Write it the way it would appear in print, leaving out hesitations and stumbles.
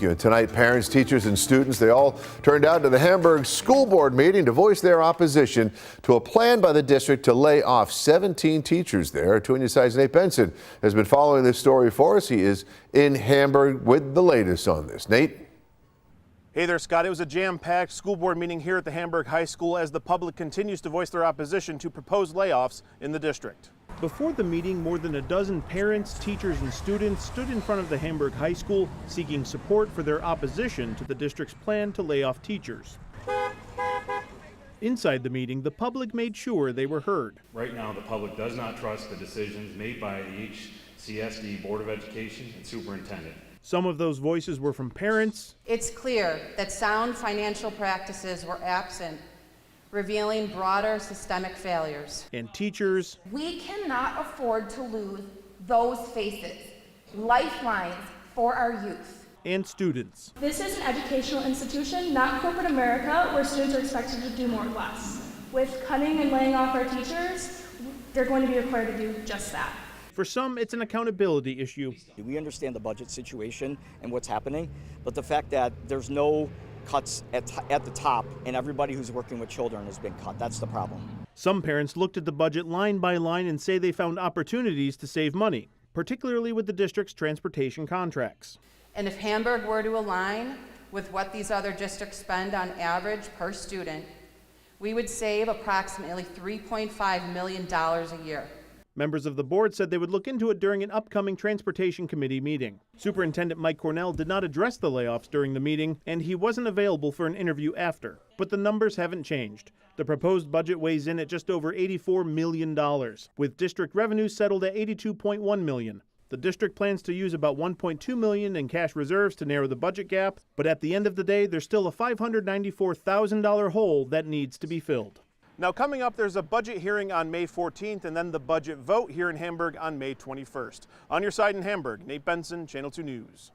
Tonight, parents, teachers, and students, they all turned out to the Hamburg school board meeting to voice their opposition to a plan by the district to lay off 17 teachers there. 2 News' Nate Benson has been following this story for us. He is in Hamburg with the latest on this. Nate? Hey there, Scott. It was a jam-packed school board meeting here at the Hamburg High School as the public continues to voice their opposition to proposed layoffs in the district. Before the meeting, more than a dozen parents, teachers, and students stood in front of the Hamburg High School seeking support for their opposition to the district's plan to lay off teachers. Inside the meeting, the public made sure they were heard. Right now, the public does not trust the decisions made by the HCSD Board of Education and Superintendent. Some of those voices were from parents. It's clear that sound financial practices were absent, revealing broader systemic failures. And teachers. We cannot afford to lose those faces, lifelines for our youth. And students. This is an educational institution, not corporate America, where students are expected to do more with less. With cutting and laying off our teachers, they're going to be required to do just that. For some, it's an accountability issue. We understand the budget situation and what's happening, but the fact that there's no cuts at the top and everybody who's working with children has been cut, that's the problem. Some parents looked at the budget line by line and say they found opportunities to save money, particularly with the district's transportation contracts. And if Hamburg were to align with what these other districts spend on average per student, we would save approximately $3.5 million a year. Members of the board said they would look into it during an upcoming Transportation Committee meeting. Superintendent Mike Cornell did not address the layoffs during the meeting, and he wasn't available for an interview after. But the numbers haven't changed. The proposed budget weighs in at just over $84 million, with district revenues settled at $82.1 million. The district plans to use about $1.2 million in cash reserves to narrow the budget gap, but at the end of the day, there's still a $594,000 hole that needs to be filled. Now coming up, there's a budget hearing on May 14th and then the budget vote here in Hamburg on May 21st. On your side in Hamburg, Nate Benson, Channel 2 News.